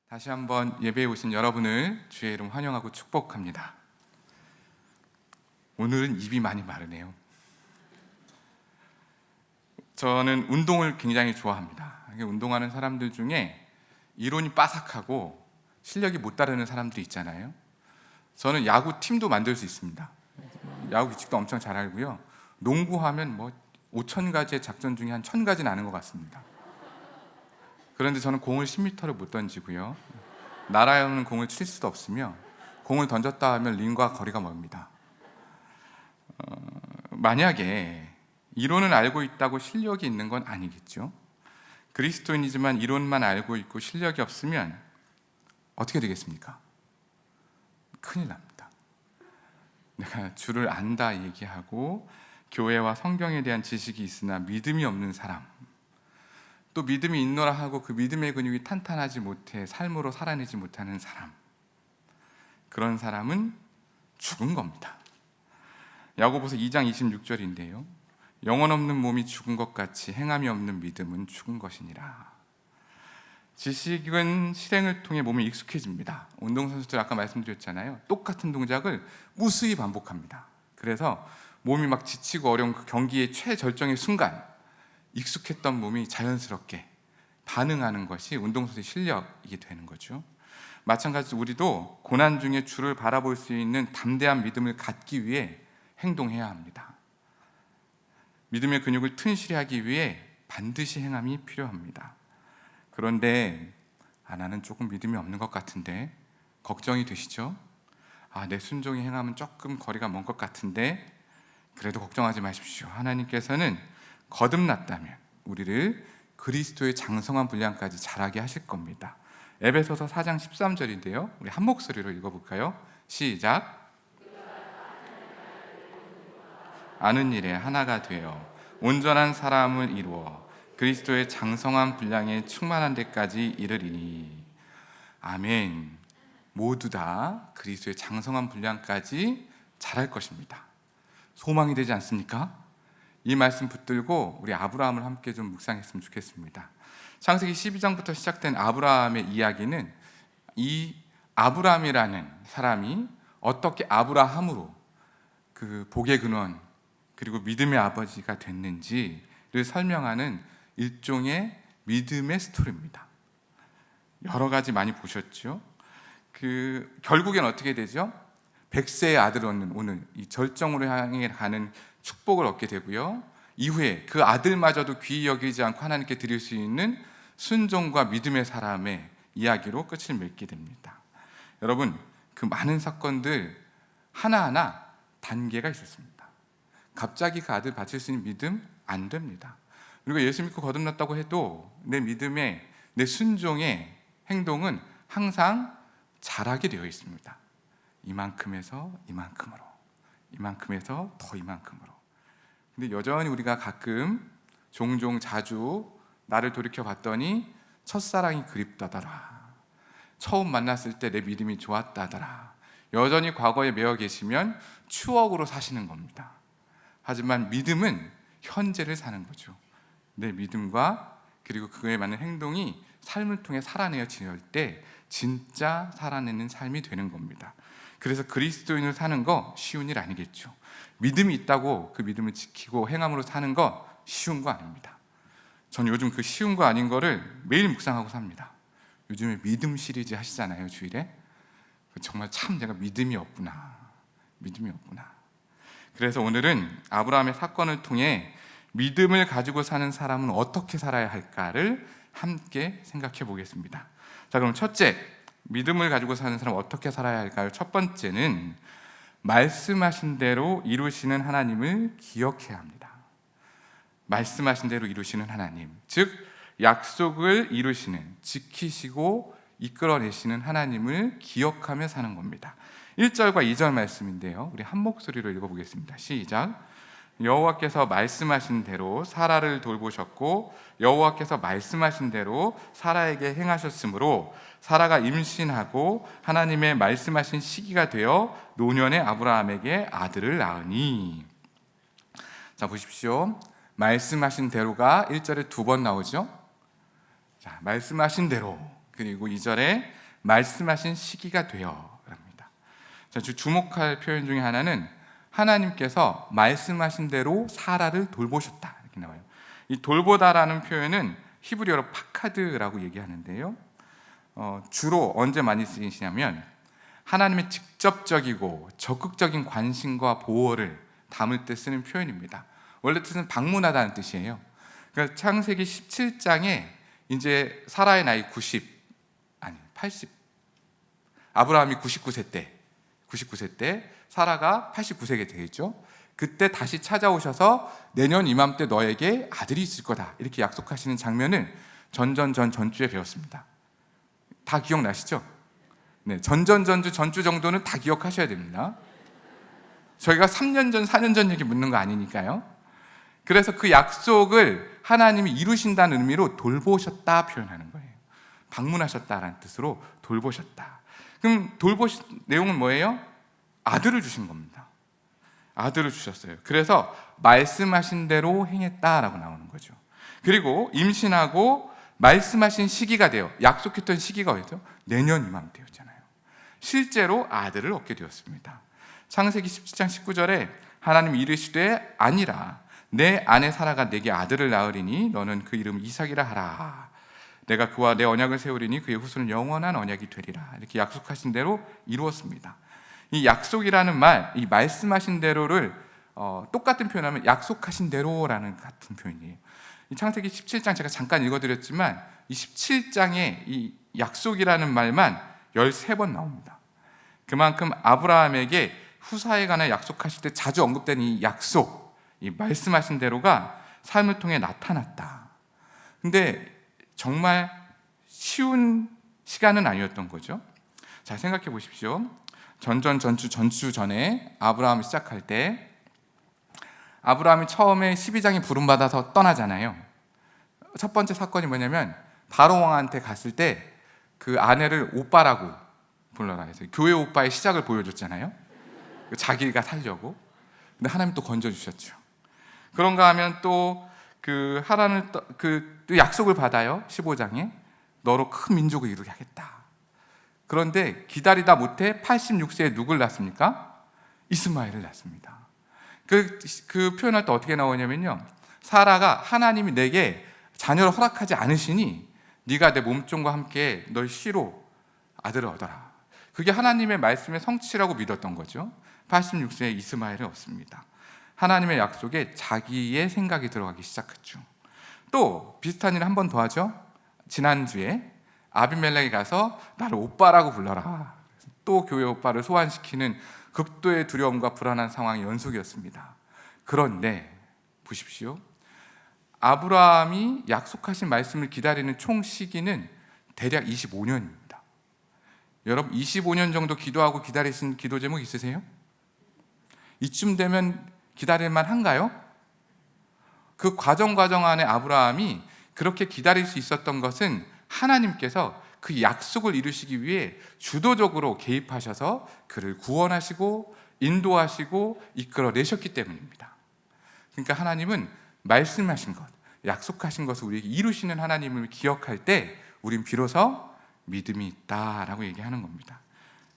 다시 한번 예배에 오신 여러분을 주의 이름 환영하고 축복합니다. 오늘은 입이 많이 마르네요. 저는 운동을 굉장히 좋아합니다. 운동하는 사람들 중에 이론이 빠삭하고 실력이 못 따르는 사람들이 있잖아요. 저는 야구 팀도 만들 수 있습니다. 야구 규칙도 엄청 잘 알고요. 농구하면 5,000가지의 작전 중에 한 1,000가지는 아는 것 같습니다. 그런데 저는 공을 10m를 못 던지고요. 날아야 오는 공을 칠 수도 없으며 공을 던졌다 하면 링과 거리가 멉니다. 만약에 이론은 알고 있다고 실력이 있는 건 아니겠죠. 그리스도인이지만 이론만 알고 있고 실력이 없으면 어떻게 되겠습니까? 큰일 납니다. 내가 주를 안다 얘기하고 교회와 성경에 대한 지식이 있으나 믿음이 없는 사람, 또 믿음이 있노라 하고 그 믿음의 근육이 탄탄하지 못해 삶으로 살아내지 못하는 사람, 그런 사람은 죽은 겁니다. 야고보서 2장 26절인데요. 영혼 없는 몸이 죽은 것 같이 행함이 없는 믿음은 죽은 것이니라. 지식은 실행을 통해 몸이 익숙해집니다. 운동선수들 아까 말씀드렸잖아요. 똑같은 동작을 무수히 반복합니다. 그래서 몸이 막 지치고 어려운 그 경기의 최절정의 순간 익숙했던 몸이 자연스럽게 반응하는 것이 운동선수의 실력이 되는 거죠. 마찬가지로 우리도 고난 중에 주를 바라볼 수 있는 담대한 믿음을 갖기 위해 행동해야 합니다. 믿음의 근육을 튼실히 하기 위해 반드시 행함이 필요합니다. 그런데 나는 조금 믿음이 없는 것 같은데 걱정이 되시죠? 내 순종의 행함은 조금 거리가 먼 것 같은데 그래도 걱정하지 마십시오. 하나님께서는 거듭났다면 우리를 그리스도의 장성한 분량까지 자라게 하실 겁니다. 에베소서 4장 13절인데요. 우리 한 목소리로 읽어볼까요? 시작. 아는 일에 하나가 되어 온전한 사람을 이루어 그리스도의 장성한 분량에 충만한 데까지 이르리니. 아멘. 모두 다 그리스도의 장성한 분량까지 자랄 것입니다. 소망이 되지 않습니까? 이 말씀 붙들고 우리 아브라함을 함께 좀 묵상했으면 좋겠습니다. 창세기 12장부터 시작된 아브라함의 이야기는 이 아브라함이라는 사람이 어떻게 아브라함으로 그 복의 근원 그리고 믿음의 아버지가 됐는지를 설명하는 일종의 믿음의 스토리입니다. 여러 가지 많이 보셨죠? 결국엔 어떻게 되죠? 100세의 아들을 얻는 오늘 이 절정으로 향해 가는 축복을 얻게 되고요. 이후에 그 아들마저도 귀히 여기지 않고 하나님께 드릴 수 있는 순종과 믿음의 사람의 이야기로 끝을 맺게 됩니다. 여러분, 그 많은 사건들 하나하나 단계가 있었습니다. 갑자기 그 아들 바칠 수 있는 믿음 안 됩니다. 그리고 예수 믿고 거듭났다고 해도 내 믿음의, 내 순종의 행동은 항상 자라게 되어 있습니다. 이만큼에서 이만큼으로, 이만큼에서 더 이만큼으로. 근데 여전히 우리가 가끔 종종 자주 나를 돌이켜 봤더니 첫사랑이 그립다더라, 처음 만났을 때 내 믿음이 좋았다더라, 여전히 과거에 매여 계시면 추억으로 사시는 겁니다. 하지만 믿음은 현재를 사는 거죠. 내 믿음과 그리고 그거에 맞는 행동이 삶을 통해 살아내어질 때 진짜 살아내는 삶이 되는 겁니다. 그래서 그리스도인을 사는 거 쉬운 일 아니겠죠. 믿음이 있다고 그 믿음을 지키고 행함으로 사는 거 쉬운 거 아닙니다. 저는 요즘 그 쉬운 거 아닌 거를 매일 묵상하고 삽니다. 요즘에 믿음 시리즈 하시잖아요, 주일에. 정말 참 내가 믿음이 없구나. 그래서 오늘은 아브라함의 사건을 통해 믿음을 가지고 사는 사람은 어떻게 살아야 할까를 함께 생각해 보겠습니다. 자, 그럼 첫째, 믿음을 가지고 사는 사람 어떻게 살아야 할까요? 첫 번째는 말씀하신 대로 이루시는 하나님을 기억해야 합니다. 말씀하신 대로 이루시는 하나님, 즉 약속을 이루시는, 지키시고 이끌어내시는 하나님을 기억하며 사는 겁니다. 1절과 2절 말씀인데요. 우리 한 목소리로 읽어보겠습니다. 시작. 여호와께서 말씀하신 대로 사라를 돌보셨고 여호와께서 말씀하신 대로 사라에게 행하셨으므로 사라가 임신하고 하나님의 말씀하신 시기가 되어 노년의 아브라함에게 아들을 낳으니. 자, 보십시오. 말씀하신 대로가 1절에 2번 나오죠. 자, 말씀하신 대로, 그리고 2절에 말씀하신 시기가 되어 랍니다. 자, 주목할 표현 중에 하나는 하나님께서 말씀하신 대로 사라를 돌보셨다 이렇게 나와요. 이 돌보다라는 표현은 히브리어로 파카드라고 얘기하는데요. 주로 언제 많이 쓰이시냐면 하나님의 직접적이고 적극적인 관심과 보호를 담을 때 쓰는 표현입니다. 원래 뜻은 방문하다는 뜻이에요. 그러니까 창세기 17장에 이제 사라의 나이 80, 아브라함이 99세 때 사라가 89세가 되겠죠. 그때 다시 찾아오셔서 내년 이맘때 너에게 아들이 있을 거다 이렇게 약속하시는 장면을 전주에 배웠습니다. 다 기억나시죠? 네, 전주 정도는 다 기억하셔야 됩니다. 저희가 3년 전, 4년 전 얘기 묻는 거 아니니까요. 그래서 그 약속을 하나님이 이루신다는 의미로 돌보셨다 표현하는 거예요. 방문하셨다라는 뜻으로 돌보셨다. 그럼 돌보신 내용은 뭐예요? 아들을 주신 겁니다. 아들을 주셨어요. 그래서 말씀하신 대로 행했다라고 나오는 거죠. 그리고 임신하고 말씀하신 시기가 돼요. 약속했던 시기가 어디죠? 내년 이맘때였잖아요. 실제로 아들을 얻게 되었습니다. 창세기 17장 19절에 하나님 이르시되 아니라 내 아내 사라가 내게 아들을 낳으리니 너는 그 이름을 이삭이라 하라. 내가 그와 내 언약을 세우리니 그의 후손은 영원한 언약이 되리라. 이렇게 약속하신 대로 이루었습니다. 이 약속이라는 말, 이 말씀하신 대로를 똑같은 표현하면 약속하신 대로라는 같은 표현이에요. 이 창세기 17장 제가 잠깐 읽어드렸지만 이 17장에 이 약속이라는 말만 13번 나옵니다. 그만큼 아브라함에게 후사에 관해 약속하실 때 자주 언급되는 이 약속, 이 말씀하신 대로가 삶을 통해 나타났다. 근데 정말 쉬운 시간은 아니었던 거죠. 자, 생각해 보십시오. 전주 전에 아브라함이 시작할 때 아브라함이 처음에 12장에 부름받아서 떠나잖아요. 첫 번째 사건이 뭐냐면 바로 왕한테 갔을 때 그 아내를 오빠라고 불러라 해서 교회 오빠의 시작을 보여줬잖아요. 자기가 살려고. 근데 하나님 또 건져주셨죠. 그런가 하면 또 그 하나님 또 약속을 받아요. 15장에 너로 큰 민족을 이루게 하겠다. 그런데 기다리다 못해 86세에 누굴 낳습니까? 이스마엘을 낳습니다. 그 표현할 때 어떻게 나오냐면요, 사라가 하나님이 내게 자녀를 허락하지 않으시니 네가 내 몸종과 함께 널 씨로 아들을 얻어라. 그게 하나님의 말씀의 성취라고 믿었던 거죠. 86세에 이스마엘을 얻습니다. 하나님의 약속에 자기의 생각이 들어가기 시작했죠. 또 비슷한 일을 한 번 더 하죠. 지난주에 아비멜렉이 가서 나를 오빠라고 불러라. 또 교회 오빠를 소환시키는 극도의 두려움과 불안한 상황의 연속이었습니다. 그런데 보십시오. 아브라함이 약속하신 말씀을 기다리는 총 시기는 대략 25년입니다. 여러분 25년 정도 기도하고 기다리신 기도 제목 있으세요? 이쯤 되면 기다릴만 한가요? 그 과정 안에 아브라함이 그렇게 기다릴 수 있었던 것은 하나님께서 그 약속을 이루시기 위해 주도적으로 개입하셔서 그를 구원하시고 인도하시고 이끌어내셨기 때문입니다. 그러니까 하나님은 말씀하신 것, 약속하신 것을 우리에게 이루시는 하나님을 기억할 때 우린 비로소 믿음이 있다라고 얘기하는 겁니다.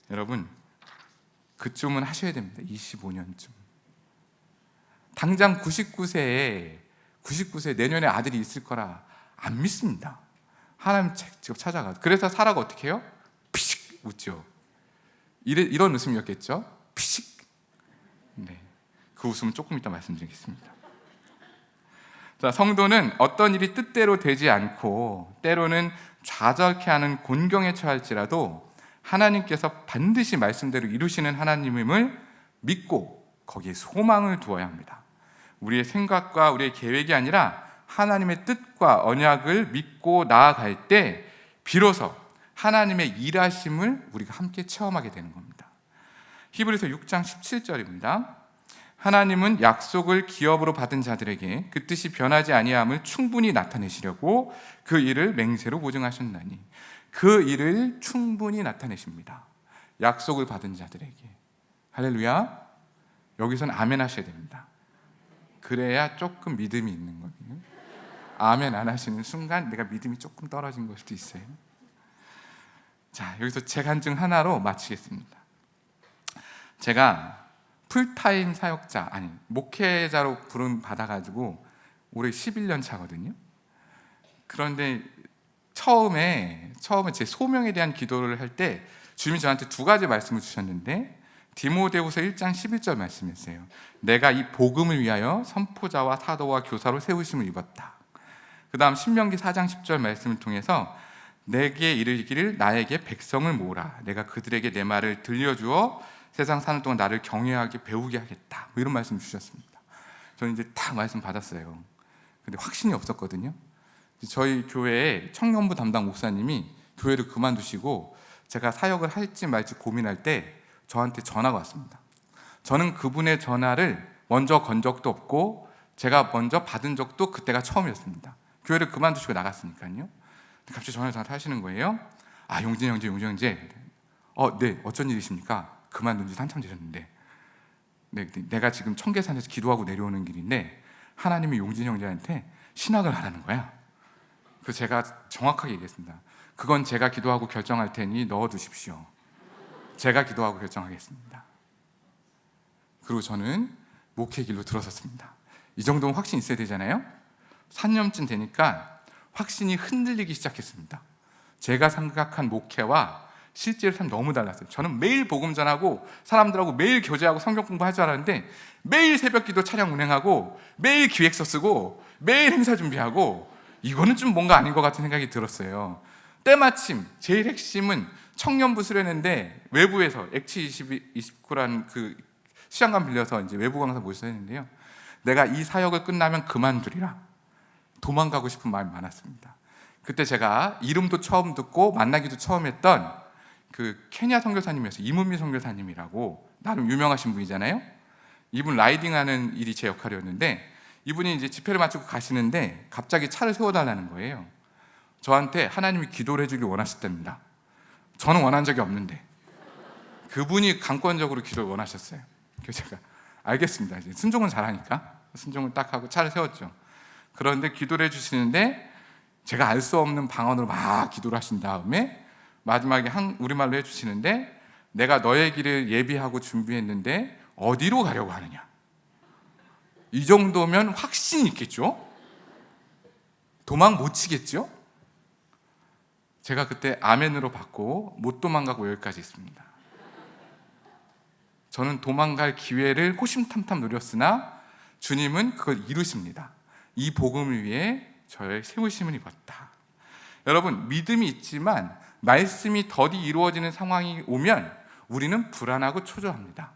여러분 그쯤은 하셔야 됩니다. 25년쯤. 당장 99세에 내년에 아들이 있을 거라 안 믿습니다. 하나님 직접 찾아가. 그래서 사라가 어떻게 해요? 피식 웃죠. 이런 웃음이었겠죠. 피식. 네, 그 웃음은 조금 이따 말씀드리겠습니다. 자, 성도는 어떤 일이 뜻대로 되지 않고 때로는 좌절케 하는 곤경에 처할지라도 하나님께서 반드시 말씀대로 이루시는 하나님임을 믿고 거기에 소망을 두어야 합니다. 우리의 생각과 우리의 계획이 아니라 하나님의 뜻과 언약을 믿고 나아갈 때 비로소 하나님의 일하심을 우리가 함께 체험하게 되는 겁니다. 히브리서 6장 17절입니다. 하나님은 약속을 기업으로 받은 자들에게 그 뜻이 변하지 아니함을 충분히 나타내시려고 그 일을 맹세로 보증하셨나니. 그 일을 충분히 나타내십니다. 약속을 받은 자들에게. 할렐루야. 여기서는 아멘 하셔야 됩니다. 그래야 조금 믿음이 있는 거예요. 아멘 안 하시는 순간 내가 믿음이 조금 떨어진 걸 수도 있어요. 자, 여기서 제 간증 하나로 마치겠습니다. 제가 풀타임 사역자, 아니 목회자로 부름 받아가지고 올해 11년 차거든요. 그런데 처음에 제 소명에 대한 기도를 할 때 주님이 저한테 두 가지 말씀을 주셨는데, 디모데후서 1장 11절 말씀이었어요. 내가 이 복음을 위하여 선포자와 사도와 교사로 세우심을 입었다. 그 다음 신명기 4장 10절 말씀을 통해서 내게 이르기를 나에게 백성을 모으라. 내가 그들에게 내 말을 들려주어 세상 사는 동안 나를 경외하게 배우게 하겠다. 뭐 이런 말씀 주셨습니다. 저는 이제 다 말씀 받았어요. 근데 확신이 없었거든요. 저희 교회에 청년부 담당 목사님이 교회를 그만두시고 제가 사역을 할지 말지 고민할 때 저한테 전화가 왔습니다. 저는 그분의 전화를 먼저 건 적도 없고 제가 먼저 받은 적도 그때가 처음이었습니다. 교회를 그만두시고 나갔으니까요. 갑자기 전화를 저한테 하시는 거예요. 아, 용진 형제. 네, 어쩐 일이십니까? 그만둔 지 한참 되셨는데, 네, 내가 지금 청계산에서 기도하고 내려오는 길인데 하나님이 용진 형제한테 신학을 하라는 거야. 그래서 제가 정확하게 얘기했습니다. 그건 제가 기도하고 결정할 테니 넣어두십시오. 제가 기도하고 결정하겠습니다. 그리고 저는 목회 길로 들어섰습니다. 이 정도면 확신 있어야 되잖아요. 3년쯤 되니까 확신이 흔들리기 시작했습니다. 제가 생각한 목회와 실제로 참 너무 달랐어요. 저는 매일 복음 전하고 사람들하고 매일 교제하고 성경 공부할 줄 알았는데 매일 새벽 기도 차량 운행하고 매일 기획서 쓰고 매일 행사 준비하고 이거는 좀 뭔가 아닌 것 같은 생각이 들었어요. 때마침 제일 핵심은 청년부 수련회인데 외부에서 엑치 29라는 그 시간감 빌려서 이제 외부 강사 모셔서 했는데요. 내가 이 사역을 끝나면 그만두리라. 도망가고 싶은 마음이 많았습니다. 그때 제가 이름도 처음 듣고 만나기도 처음 했던 그 케냐 선교사님이었어요. 이문미 선교사님이라고 나름 유명하신 분이잖아요. 이분 라이딩하는 일이 제 역할이었는데 이분이 이제 집회를 마치고 가시는데 갑자기 차를 세워달라는 거예요. 저한테 하나님이 기도를 해주길 원하셨답니다. 저는 원한 적이 없는데 그분이 강권적으로 기도를 원하셨어요. 그래서 제가 알겠습니다. 이제 순종은 잘하니까 순종을 딱 하고 차를 세웠죠. 그런데 기도를 해주시는데 제가 알 수 없는 방언으로 막 기도를 하신 다음에 마지막에 우리말로 해주시는데 내가 너의 길을 예비하고 준비했는데 어디로 가려고 하느냐. 이 정도면 확신이 있겠죠? 도망 못 치겠죠? 제가 그때 아멘으로 받고 못 도망가고 여기까지 있습니다. 저는 도망갈 기회를 호심탐탐 노렸으나 주님은 그걸 이루십니다. 이 복음을 위해 저의 세우심을 입었다. 여러분, 믿음이 있지만 말씀이 더디 이루어지는 상황이 오면 우리는 불안하고 초조합니다.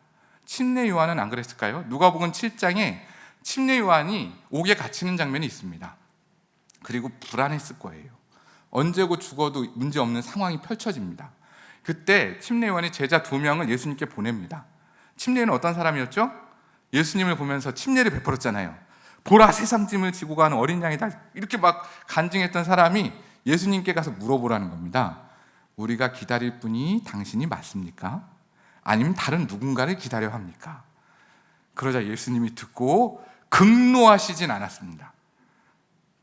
침례 요한은 안 그랬을까요? 누가복음 7장에 침례 요한이 옥에 갇히는 장면이 있습니다. 그리고 불안했을 거예요. 언제고 죽어도 문제없는 상황이 펼쳐집니다. 그때 침례 요한이 제자 2명을 예수님께 보냅니다. 침례 요한은 어떤 사람이었죠? 예수님을 보면서 침례를 베풀었잖아요. 보라, 세상 짐을 지고 가는 어린 양이다. 이렇게 막 간증했던 사람이 예수님께 가서 물어보라는 겁니다. 우리가 기다릴 분이 당신이 맞습니까? 아니면 다른 누군가를 기다려 합니까? 그러자 예수님이 듣고 극노하시진 않았습니다.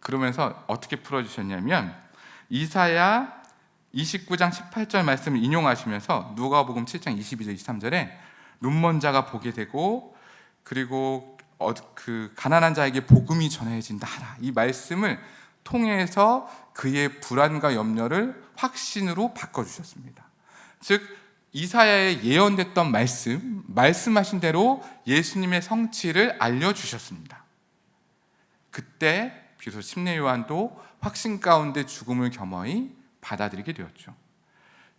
그러면서 어떻게 풀어주셨냐면 이사야 29장 18절 말씀을 인용하시면서 누가복음 7장 22절 23절에 눈먼 자가 보게 되고 그리고 그 가난한 자에게 복음이 전해진다 하라. 이 말씀을 통해서 그의 불안과 염려를 확신으로 바꿔주셨습니다. 즉 이사야에 예언됐던 말씀하신 대로 예수님의 성취를 알려주셨습니다. 그때 비로소 침례 요한도 확신 가운데 죽음을 겸허히 받아들이게 되었죠.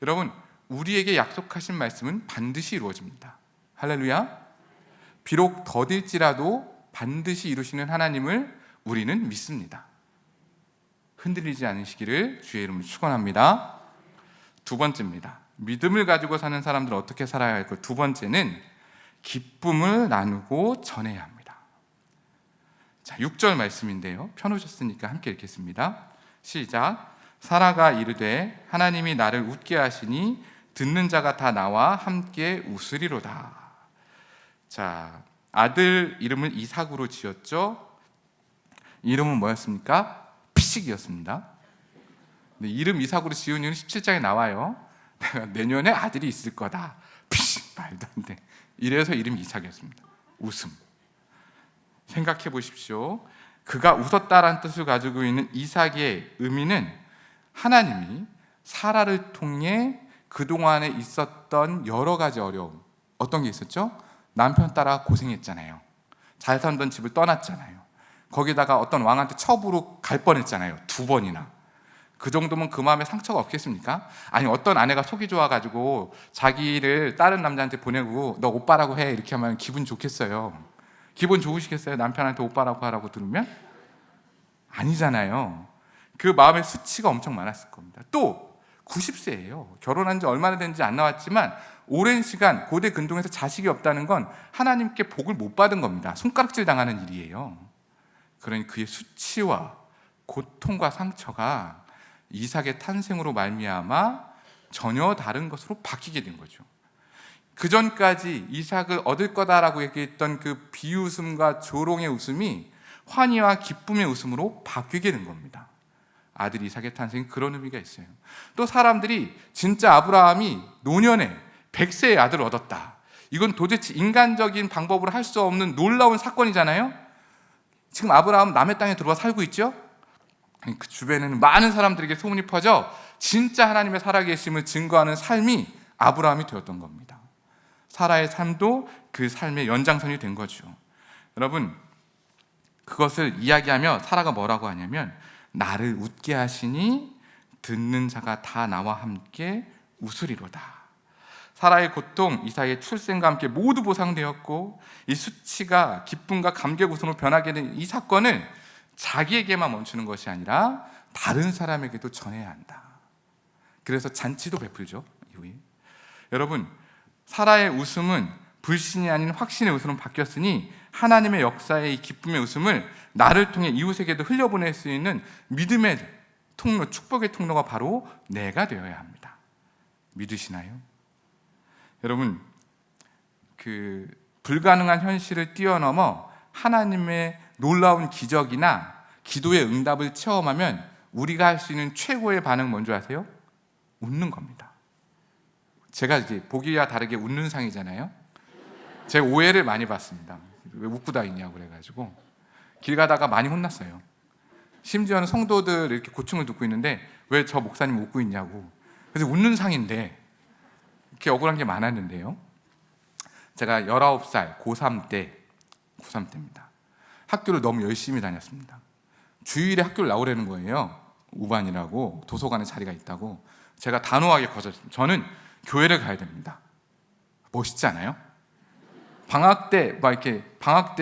여러분, 우리에게 약속하신 말씀은 반드시 이루어집니다. 할렐루야. 비록 더딜지라도 반드시 이루시는 하나님을 우리는 믿습니다. 흔들리지 않으시기를 주의 이름으로 축원합니다. 두 번째입니다. 믿음을 가지고 사는 사람들은 어떻게 살아야 할까? 두 번째는 기쁨을 나누고 전해야 합니다. 자, 6절 말씀인데요. 펴놓으셨으니까 함께 읽겠습니다. 시작. 사라가 이르되 하나님이 나를 웃게 하시니 듣는 자가 다 나와 함께 웃으리로다. 자, 아들 이름을 이삭으로 지었죠. 이름은 뭐였습니까? 피식이었습니다. 이름 이삭으로 지은 이유는 17장에 나와요. 내가 내년에 아들이 있을 거다. 말도 안 돼. 이래서 이름이 이삭이었습니다. 웃음. 생각해 보십시오. 그가 웃었다라는 뜻을 가지고 있는 이삭의 의미는 하나님이 사라를 통해 그동안에 있었던 여러 가지 어려움, 어떤 게 있었죠? 남편 따라 고생했잖아요. 잘 살던 집을 떠났잖아요. 거기다가 어떤 왕한테 첩으로 갈 뻔했잖아요. 2번이나. 그 정도면 그 마음에 상처가 없겠습니까? 아니, 어떤 아내가 속이 좋아가지고 자기를 다른 남자한테 보내고 너 오빠라고 해 이렇게 하면 기분 좋겠어요? 기분 좋으시겠어요? 남편한테 오빠라고 하라고 들으면? 아니잖아요. 그 마음에 수치가 엄청 많았을 겁니다. 또 90세예요. 결혼한 지 얼마나 된지 안 나왔지만 오랜 시간 고대 근동에서 자식이 없다는 건 하나님께 복을 못 받은 겁니다. 손가락질 당하는 일이에요. 그러니 그의 수치와 고통과 상처가 이삭의 탄생으로 말미암아 전혀 다른 것으로 바뀌게 된 거죠. 그 전까지 이삭을 얻을 거다라고 얘기했던 그 비웃음과 조롱의 웃음이 환희와 기쁨의 웃음으로 바뀌게 된 겁니다. 아들 이삭의 탄생은 그런 의미가 있어요. 또 사람들이 진짜 아브라함이 노년에 100세의 아들을 얻었다. 이건 도대체 인간적인 방법으로 할 수 없는 놀라운 사건이잖아요. 지금 아브라함 남의 땅에 들어와 살고 있죠. 그 주변에는 많은 사람들에게 소문이 퍼져 진짜 하나님의 살아계심을 증거하는 삶이 아브라함이 되었던 겁니다. 사라의 삶도 그 삶의 연장선이 된 거죠. 여러분, 그것을 이야기하며 사라가 뭐라고 하냐면 나를 웃게 하시니 듣는 자가 다 나와 함께 웃으리로다. 사라의 고통, 이삭의 출생과 함께 모두 보상되었고 이 수치가 기쁨과 감격 웃음으로 변하게 된 이 사건을 자기에게만 멈추는 것이 아니라 다른 사람에게도 전해야 한다. 그래서 잔치도 베풀죠. 이후에. 여러분, 사라의 웃음은 불신이 아닌 확신의 웃음으로 바뀌었으니 하나님의 역사의 이 기쁨의 웃음을 나를 통해 이웃에게도 흘려보낼 수 있는 믿음의 통로, 축복의 통로가 바로 내가 되어야 합니다. 믿으시나요? 여러분, 그 불가능한 현실을 뛰어넘어 하나님의 놀라운 기적이나 기도의 응답을 체험하면 우리가 할 수 있는 최고의 반응 뭔지 아세요? 웃는 겁니다. 제가 이제 보기와 다르게 웃는 상이잖아요. 제가 오해를 많이 받습니다. 왜 웃고 다니냐고 그래가지고 길 가다가 많이 혼났어요. 심지어는 성도들 이렇게 고충을 듣고 있는데 왜 저 목사님 웃고 있냐고. 그래서 웃는 상인데 이렇게 억울한 게 많았는데요. 제가 19살 고3 때입니다. 학교를 너무 열심히 다녔습니다. 주일에 학교를 나오라는 거예요. 우반이라고 도서관에 자리가 있다고. 제가 단호하게 거절했습니다. 저는 교회를 가야 됩니다. 멋있지 않아요? 방학 때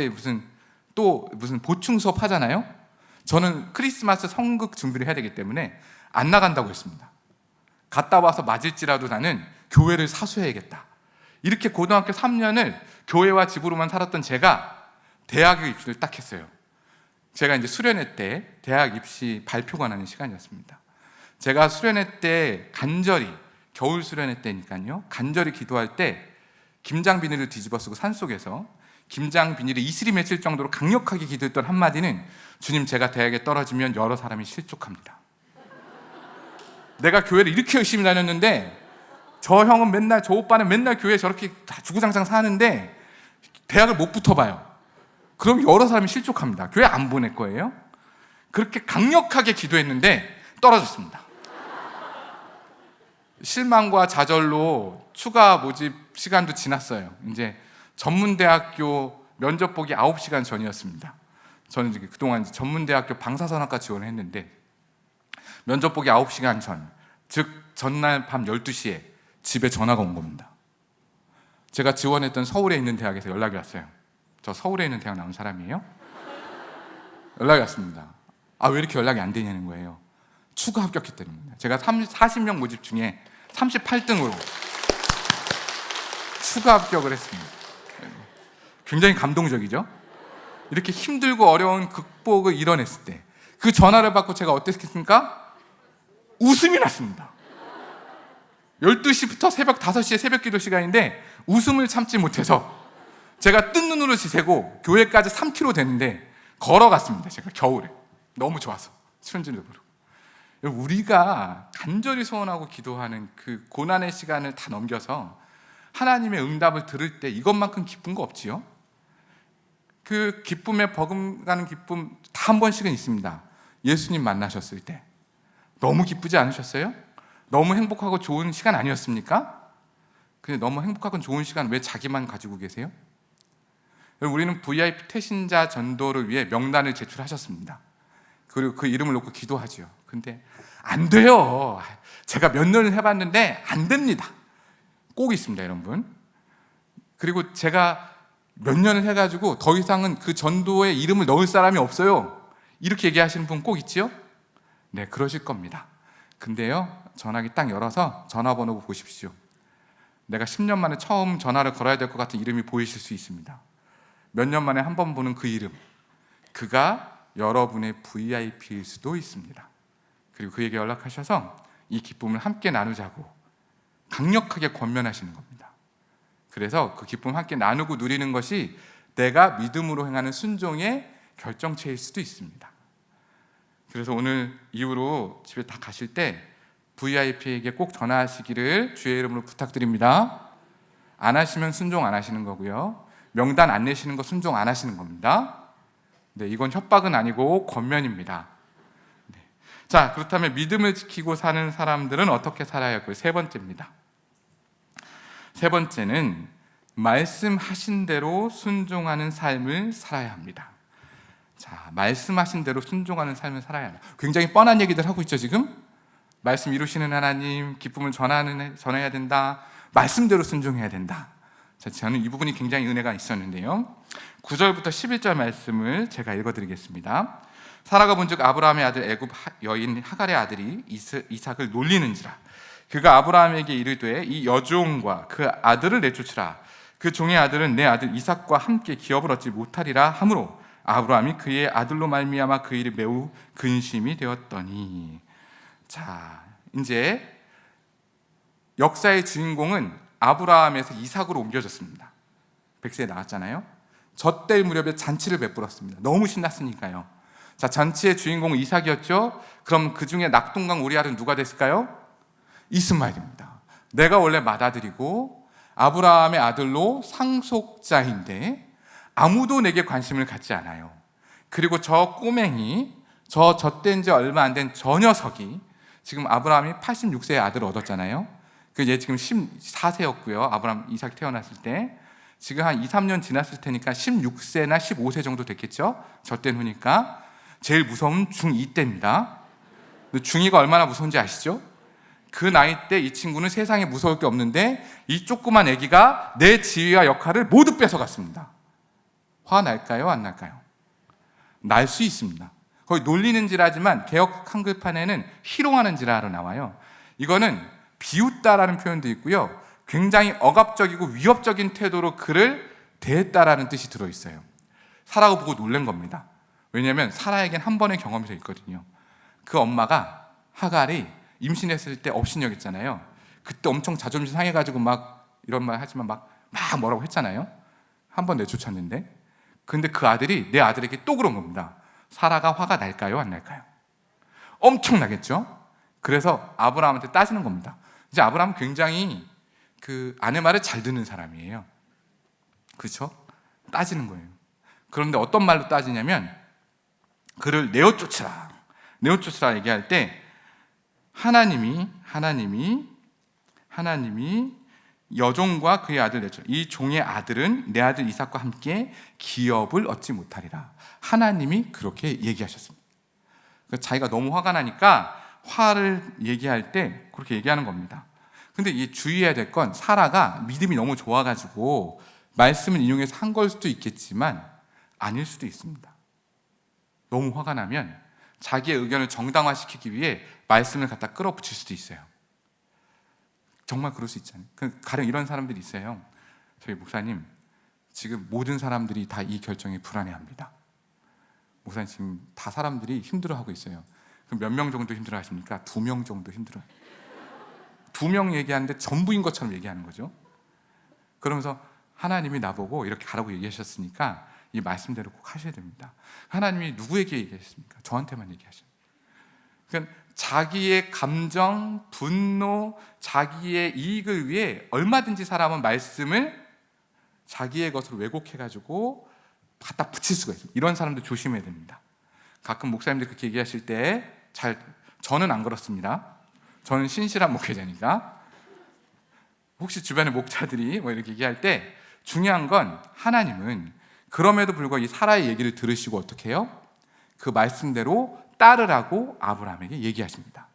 무슨 보충 수업 하잖아요. 저는 크리스마스 성극 준비를 해야 되기 때문에 안 나간다고 했습니다. 갔다 와서 맞을지라도 나는 교회를 사수해야겠다. 이렇게 고등학교 3년을 교회와 집으로만 살았던 제가 대학에 입시를 딱 했어요. 제가 이제 수련회 때 대학 입시 발표가 나는 시간이었습니다. 제가 수련회 때 간절히, 겨울 수련회 때니까요, 간절히 기도할 때 김장 비닐을 뒤집어 쓰고 산속에서 김장 비닐에 이슬이 맺힐 정도로 강력하게 기도했던 한마디는 주님, 제가 대학에 떨어지면 여러 사람이 실족합니다. 내가 교회를 이렇게 열심히 다녔는데 저 형은 맨날, 저 오빠는 맨날 교회에 저렇게 다 주구장창 사는데 대학을 못 붙어봐요. 그럼 여러 사람이 실족합니다. 교회 안 보낼 거예요. 그렇게 강력하게 기도했는데 떨어졌습니다. 실망과 좌절로 추가 모집 시간도 지났어요. 이제 전문대학교 면접 보기 9시간 전이었습니다. 저는 이제 그동안 전문대학교 방사선학과 지원을 했는데 면접 보기 9시간 전, 즉 전날 밤 12시에 집에 전화가 온 겁니다. 제가 지원했던 서울에 있는 대학에서 연락이 왔어요. 저 서울에 있는 대학 나온 사람이에요? 연락이 왔습니다. 왜 이렇게 연락이 안 되냐는 거예요. 추가 합격했다는 겁니다. 제가 40명 모집 중에 38등으로 추가 합격을 했습니다. 굉장히 감동적이죠? 이렇게 힘들고 어려운 극복을 이뤄냈을 때 그 전화를 받고 제가 어땠겠습니까? 웃음이 났습니다. 12시부터 새벽 5시에 새벽 기도 시간인데 웃음을 참지 못해서 제가 뜬 눈으로 지새고 교회까지 3km 되는데 걸어갔습니다. 제가 겨울에 너무 좋아서 수련진도 부르고. 우리가 간절히 소원하고 기도하는 그 고난의 시간을 다 넘겨서 하나님의 응답을 들을 때 이것만큼 기쁜 거 없지요? 그 기쁨에 버금가는 기쁨 다 한 번씩은 있습니다. 예수님 만나셨을 때 너무 기쁘지 않으셨어요? 너무 행복하고 좋은 시간 아니었습니까? 근데 너무 행복하고 좋은 시간 왜 자기만 가지고 계세요? 우리는 VIP 태신자 전도를 위해 명단을 제출하셨습니다. 그리고 그 이름을 놓고 기도하죠. 근데 안 돼요. 제가 몇 년을 해봤는데 안 됩니다. 꼭 있습니다, 여러분. 그리고 제가 몇 년을 해가지고 더 이상은 그 전도에 이름을 넣을 사람이 없어요. 이렇게 얘기하시는 분 꼭 있지요? 네, 그러실 겁니다. 근데요, 전화기 딱 열어서 전화번호 보십시오. 내가 10년 만에 처음 전화를 걸어야 될 것 같은 이름이 보이실 수 있습니다. 몇 년 만에 한 번 보는 그 이름, 그가 여러분의 VIP일 수도 있습니다. 그리고 그에게 연락하셔서 이 기쁨을 함께 나누자고 강력하게 권면하시는 겁니다. 그래서 그 기쁨 함께 나누고 누리는 것이 내가 믿음으로 행하는 순종의 결정체일 수도 있습니다. 그래서 오늘 이후로 집에 다 가실 때 VIP에게 꼭 전화하시기를 주의 이름으로 부탁드립니다. 안 하시면 순종 안 하시는 거고요. 명단 안 내시는 거 순종 안 하시는 겁니다. 네, 이건 협박은 아니고 권면입니다. 네. 자, 그렇다면 믿음을 지키고 사는 사람들은 어떻게 살아야 할까요? 세 번째입니다. 세 번째는 말씀하신 대로 순종하는 삶을 살아야 합니다. 자, 말씀하신 대로 순종하는 삶을 살아야 합니다. 굉장히 뻔한 얘기들 하고 있죠, 지금? 말씀 이루시는 하나님, 기쁨을 전해야 된다. 말씀대로 순종해야 된다. 자, 저는 이 부분이 굉장히 은혜가 있었는데요. 9절부터 11절 말씀을 제가 읽어드리겠습니다. 사라가 본즉 아브라함의 아들 애굽 여인 하갈의 아들이 이삭을 놀리는지라. 그가 아브라함에게 이르되 이 여종과 그 아들을 내쫓으라. 그 종의 아들은 내 아들 이삭과 함께 기업을 얻지 못하리라 하므로 아브라함이 그의 아들로 말미암아 그 일이 매우 근심이 되었더니. 자, 이제 역사의 주인공은 아브라함에서 이삭으로 옮겨졌습니다. 백세에 나왔잖아요. 젖될 무렵에 잔치를 베풀었습니다. 너무 신났으니까요. 자, 잔치의 주인공은 이삭이었죠. 그럼 그 중에 낙동강 우리 아들은 누가 됐을까요? 이스마엘입니다. 내가 원래 맏아들이고 아브라함의 아들로 상속자인데 아무도 내게 관심을 갖지 않아요. 그리고 저 꼬맹이, 저 젖된 지 얼마 안 된 저 녀석이 지금 아브라함이 86세의 아들을 얻었잖아요. 얘 지금 14세였고요. 아브라함 이삭이 태어났을 때 지금 한 2, 3년 지났을 테니까 16세나 15세 정도 됐겠죠. 젖된 후니까. 제일 무서운 중2 때입니다. 중2가 얼마나 무서운지 아시죠? 그 나이 때 이 친구는 세상에 무서울 게 없는데 이 조그만 아기가 내 지위와 역할을 모두 뺏어갔습니다. 화 날까요? 안 날까요? 날 수 있습니다. 거의 놀리는지라지만 개역 한글판에는 희롱하는지라로 나와요. 이거는 비웃다라는 표현도 있고요. 굉장히 억압적이고 위협적인 태도로 그를 대했다라는 뜻이 들어있어요. 사라가 보고 놀란 겁니다. 왜냐하면 사라에겐 한 번의 경험이 더 있거든요. 그 엄마가 하갈이 임신했을 때 업신여겼잖아요. 그때 엄청 자존심 상해가지고 막 이런 말 하지만 막 뭐라고 했잖아요. 한 번 내쫓았는데. 근데 그 아들이 내 아들에게 또 그런 겁니다. 사라가 화가 날까요? 안 날까요? 엄청 나겠죠? 그래서 아브라함한테 따지는 겁니다. 이제 아브라함은 굉장히 그 아내 말을 잘 듣는 사람이에요. 그렇죠? 따지는 거예요. 그런데 어떤 말로 따지냐면 그를 내어쫓으라. 내어쫓으라 얘기할 때 하나님이 여종과 그의 아들 내쫓. 이 종의 아들은 내 아들 이삭과 함께 기업을 얻지 못하리라. 하나님이 그렇게 얘기하셨습니다. 자기가 너무 화가 나니까 화를 얘기할 때 그렇게 얘기하는 겁니다. 근데 이 주의해야 될 건 사라가 믿음이 너무 좋아가지고 말씀을 인용해서 한 걸 수도 있겠지만 아닐 수도 있습니다. 너무 화가 나면 자기의 의견을 정당화시키기 위해 말씀을 갖다 끌어붙일 수도 있어요. 정말 그럴 수 있잖아요. 가령 이런 사람들이 있어요. 저희 목사님, 지금 모든 사람들이 다 이 결정에 불안해합니다. 목사님, 지금 다 사람들이 힘들어하고 있어요. 그럼 몇 명 정도 힘들어하십니까? 2명 정도 힘들어요. 2명 얘기하는데 전부인 것처럼 얘기하는 거죠. 그러면서 하나님이 나보고 이렇게 가라고 얘기하셨으니까 이 말씀대로 꼭 하셔야 됩니다. 하나님이 누구에게 얘기하셨습니까? 저한테만 얘기하셨어요. 그러니까 자기의 감정, 분노, 자기의 이익을 위해 얼마든지 사람은 말씀을 자기의 것으로 왜곡해가지고 갖다 붙일 수가 있어요. 이런 사람들 조심해야 됩니다. 가끔 목사님들 그렇게 얘기하실 때 저는 안 그렇습니다. 저는 신실한 목회자니까. 혹시 주변의 목자들이 뭐 이렇게 얘기할 때 중요한 건 하나님은 그럼에도 불구하고 이 사라의 얘기를 들으시고 어떻게 해요? 그 말씀대로 따르라고 아브라함에게 얘기하십니다.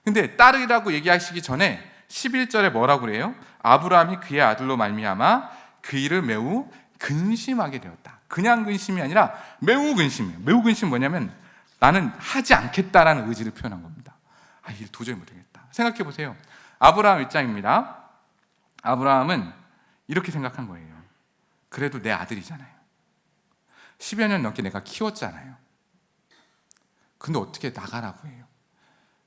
근데 따르라고 얘기하시기 전에 11절에 뭐라고 그래요? 아브라함이 그의 아들로 말미암아 그 일을 매우 근심하게 되었다. 그냥 근심이 아니라 매우 근심이에요. 매우 근심은 뭐냐면 나는 하지 않겠다라는 의지를 표현한 겁니다. 이 일 도저히 못하겠다. 생각해 보세요. 아브라함 입장입니다. 아브라함은 이렇게 생각한 거예요. 그래도 내 아들이잖아요. 10여 년 넘게 내가 키웠잖아요. 근데 어떻게 나가라고 해요?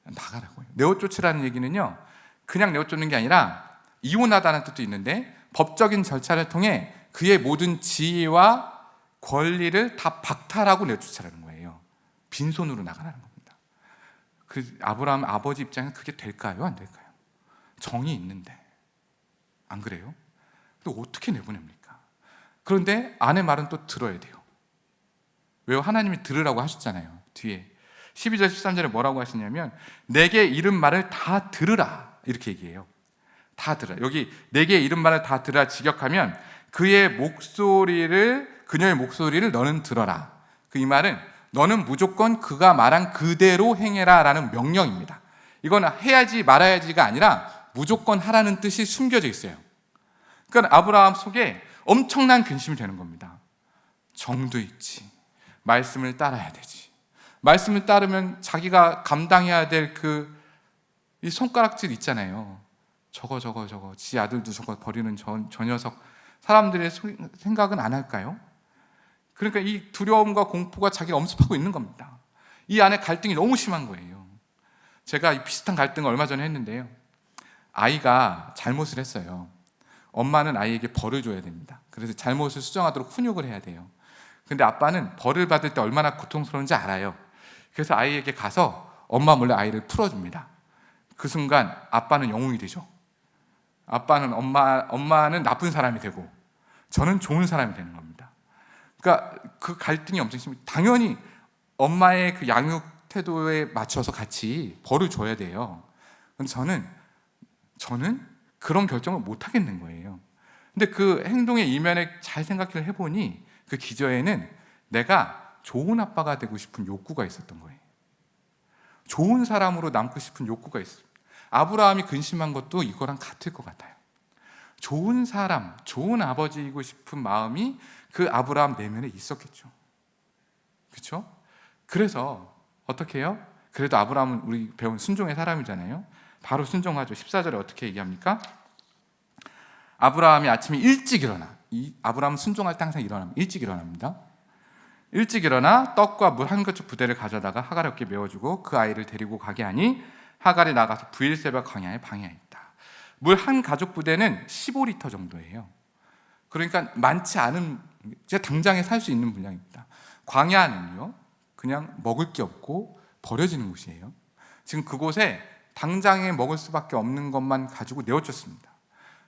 나가라고 해요. 내어쫓으라는 얘기는요, 그냥 내어쫓는 게 아니라 이혼하다는 뜻도 있는데 법적인 절차를 통해 그의 모든 지위와 권리를 다 박탈하고 내쫓으라는 거예요. 빈손으로 나가라는 겁니다. 그 아브라함 아버지 입장에서 그게 될까요? 안 될까요? 정이 있는데. 안 그래요? 근데 어떻게 내보냅니까? 그런데 아내 말은 또 들어야 돼요. 왜요? 하나님이 들으라고 하셨잖아요. 뒤에 12절 13절에 뭐라고 하시냐면 내게 이른 말을 다 들으라 이렇게 얘기해요. 다 들으라. 여기 내게 이른 말을 다 들으라 직역하면 그녀의 목소리를 너는 들어라. 이 말은 너는 무조건 그가 말한 그대로 행해라 라는 명령입니다. 이건 해야지 말아야지가 아니라 무조건 하라는 뜻이 숨겨져 있어요. 그러니까 아브라함 속에 엄청난 근심이 되는 겁니다. 정도 있지. 말씀을 따라야 되지. 말씀을 따르면 자기가 감당해야 될 이 손가락질 있잖아요. 저거 지 아들도 저거 버리는 저 녀석. 사람들의 생각은 안 할까요? 그러니까 이 두려움과 공포가 자기가 엄습하고 있는 겁니다. 이 안에 갈등이 너무 심한 거예요. 제가 이 비슷한 갈등을 얼마 전에 했는데요. 아이가 잘못을 했어요. 엄마는 아이에게 벌을 줘야 됩니다. 그래서 잘못을 수정하도록 훈육을 해야 돼요. 근데 아빠는 벌을 받을 때 얼마나 고통스러운지 알아요. 그래서 아이에게 가서 엄마 몰래 아이를 풀어줍니다. 그 순간 아빠는 영웅이 되죠. 엄마는 나쁜 사람이 되고 저는 좋은 사람이 되는 겁니다. 그러니까 그 갈등이 엄청 심해요. 당연히 엄마의 그 양육 태도에 맞춰서 같이 벌을 줘야 돼요. 근데 저는 그런 결정을 못 하겠는 거예요. 근데 그 행동의 이면에 잘 생각을 해보니 그 기저에는 내가 좋은 아빠가 되고 싶은 욕구가 있었던 거예요. 좋은 사람으로 남고 싶은 욕구가 있어요. 아브라함이 근심한 것도 이거랑 같을 것 같아요. 좋은 사람, 좋은 아버지이고 싶은 마음이 그 아브라함 내면에 있었겠죠. 그렇죠? 그래서 어떻게 해요? 그래도 아브라함은 우리 배운 순종의 사람이잖아요. 바로 순종하죠. 14절에 어떻게 얘기합니까? 아브라함이 아침에 일찍 일어나. 아브라함은 순종할 때 항상 일찍 일어납니다. 일찍 일어나 떡과 물 한 그릇 부대를 가져다가 하갈의 어깨에 메워주고 그 아이를 데리고 가게 하니 하갈이 나가서 부엘세바 광야에 방해하였다. 물 한 가족 부대는 15리터 정도예요. 그러니까 많지 않은, 제가 당장에 살 수 있는 분량입니다. 광야는요, 그냥 먹을 게 없고 버려지는 곳이에요. 지금 그곳에 당장에 먹을 수밖에 없는 것만 가지고 내어줬습니다.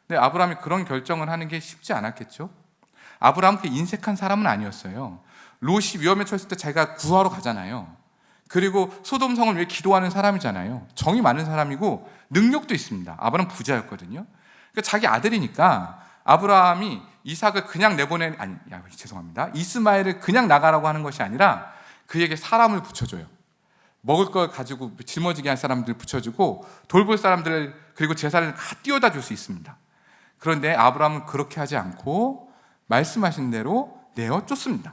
근데 아브라함이 그런 결정을 하는 게 쉽지 않았겠죠? 아브라함은 그 인색한 사람은 아니었어요. 롯이 위험에 처했을 때 자기가 구하러 가잖아요. 그리고 소돔성을 위해 기도하는 사람이잖아요. 정이 많은 사람이고 능력도 있습니다. 아브라함 부자였거든요. 그러니까 자기 아들이니까 아브라함이 이삭을 그냥 이스마엘을 그냥 나가라고 하는 것이 아니라 그에게 사람을 붙여줘요. 먹을 걸 가지고 짊어지게 한 사람들 붙여주고 돌볼 사람들 그리고 제사를 다 띄워다 줄 수 있습니다. 그런데 아브라함은 그렇게 하지 않고 말씀하신 대로 내어쫓습니다.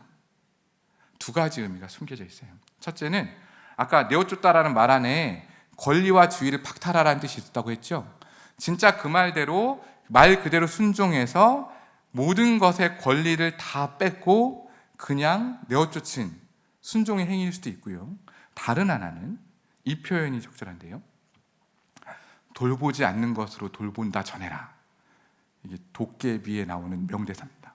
두 가지 의미가 숨겨져 있어요. 첫째는 아까 내어쫓다라는 말 안에 권리와 주의를 박탈하라는 뜻이 있다고 했죠. 진짜 그 말대로 말 그대로 순종해서 모든 것의 권리를 다 뺏고 그냥 내어쫓은 순종의 행위일 수도 있고요. 다른 하나는 이 표현이 적절한데요. 돌보지 않는 것으로 돌본다 전해라. 이게 도깨비에 나오는 명대사입니다.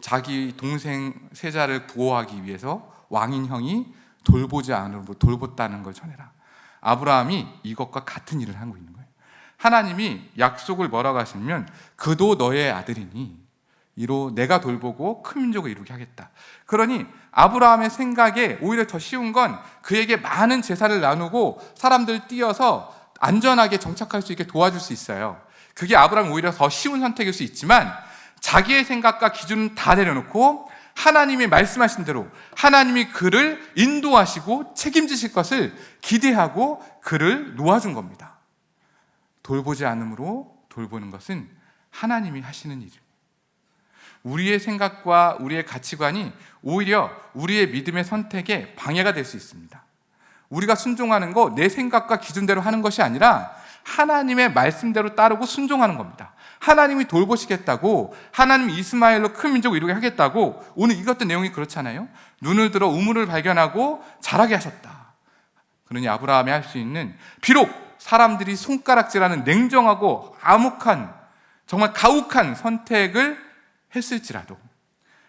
자기 동생 세자를 보호하기 위해서 왕인 형이 돌보지 않으므로 돌봤다는 걸 전해라. 아브라함이 이것과 같은 일을 하고 있는 거예요. 하나님이 약속을 뭐라고 하시면 그도 너의 아들이니 이로 내가 돌보고 큰 민족을 이루게 하겠다. 그러니 아브라함의 생각에 오히려 더 쉬운 건 그에게 많은 재산을 나누고 사람들 띄어서 안전하게 정착할 수 있게 도와줄 수 있어요. 그게 아브라함이 오히려 더 쉬운 선택일 수 있지만 자기의 생각과 기준은 다 내려놓고 하나님이 말씀하신 대로 하나님이 그를 인도하시고 책임지실 것을 기대하고 그를 놓아준 겁니다. 돌보지 않으므로 돌보는 것은 하나님이 하시는 일입니다. 우리의 생각과 우리의 가치관이 오히려 우리의 믿음의 선택에 방해가 될 수 있습니다. 우리가 순종하는 거 내 생각과 기준대로 하는 것이 아니라 하나님의 말씀대로 따르고 순종하는 겁니다. 하나님이 돌보시겠다고, 하나님이 이스마엘로 큰 민족을 이루게 하겠다고, 오늘 읽었던 내용이 그렇잖아요. 눈을 들어 우물을 발견하고 자라게 하셨다. 그러니 아브라함이 할 수 있는, 비록 사람들이 손가락질하는 냉정하고 암묵한, 정말 가혹한 선택을 했을지라도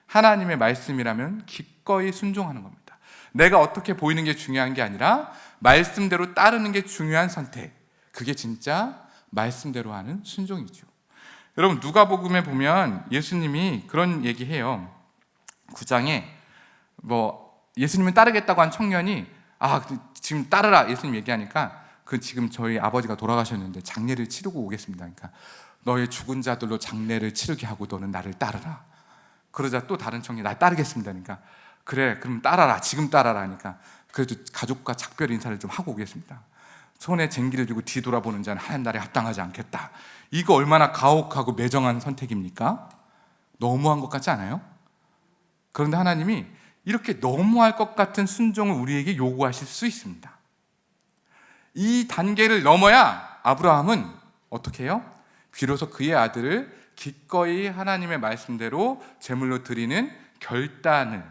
하나님의 말씀이라면 기꺼이 순종하는 겁니다. 내가 어떻게 보이는 게 중요한 게 아니라 말씀대로 따르는 게 중요한 선택. 그게 진짜 말씀대로 하는 순종이죠. 여러분, 누가복음에 보면 예수님이 그런 얘기해요. 9장에 예수님을 따르겠다고 한 청년이 지금 따르라 예수님 얘기하니까 지금 저희 아버지가 돌아가셨는데 장례를 치르고 오겠습니다. 그러니까 너의 죽은 자들로 장례를 치르게 하고 너는 나를 따르라. 그러자 또 다른 청년이 날 따르겠습니다. 그러니까 그래 그럼 따라라, 지금 따라라 하니까 그래도 가족과 작별 인사를 좀 하고 오겠습니다. 손에 쟁기를 쥐고 뒤돌아보는 자는 하얀 날에 합당하지 않겠다. 이거 얼마나 가혹하고 매정한 선택입니까? 너무한 것 같지 않아요? 그런데 하나님이 이렇게 너무할 것 같은 순종을 우리에게 요구하실 수 있습니다. 이 단계를 넘어야 아브라함은 어떻게 해요? 비로소 그의 아들을 기꺼이 하나님의 말씀대로 제물로 드리는 결단을,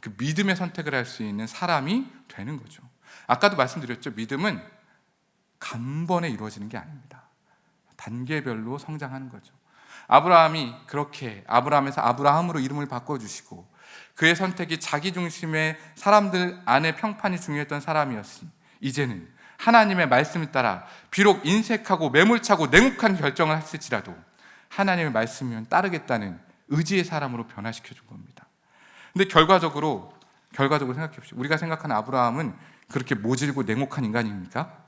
그 믿음의 선택을 할 수 있는 사람이 되는 거죠. 아까도 말씀드렸죠. 믿음은 간번에 이루어지는 게 아닙니다. 단계별로 성장하는 거죠. 아브라함이 그렇게 아브라함에서 아브라함으로 이름을 바꿔주시고 그의 선택이 자기 중심의 사람들 안에 평판이 중요했던 사람이었으니 이제는 하나님의 말씀을 따라 비록 인색하고 매몰차고 냉혹한 결정을 했을지라도 하나님의 말씀이면 따르겠다는 의지의 사람으로 변화시켜 준 겁니다. 근데 결과적으로 생각해 봅시다. 우리가 생각하는 아브라함은 그렇게 모질고 냉혹한 인간입니까?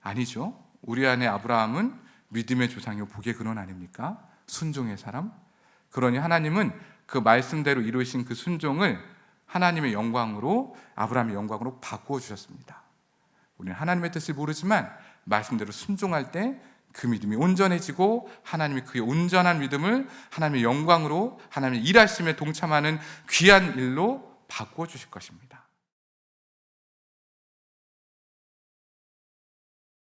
아니죠. 우리 안에 아브라함은 믿음의 조상이요 복의 근원 아닙니까? 순종의 사람. 그러니 하나님은 그 말씀대로 이루신 그 순종을 하나님의 영광으로, 아브라함의 영광으로 바꾸어 주셨습니다. 우리는 하나님의 뜻을 모르지만 말씀대로 순종할 때 그 믿음이 온전해지고 하나님이 그의 온전한 믿음을 하나님의 영광으로, 하나님의 일하심에 동참하는 귀한 일로 바꾸어 주실 것입니다.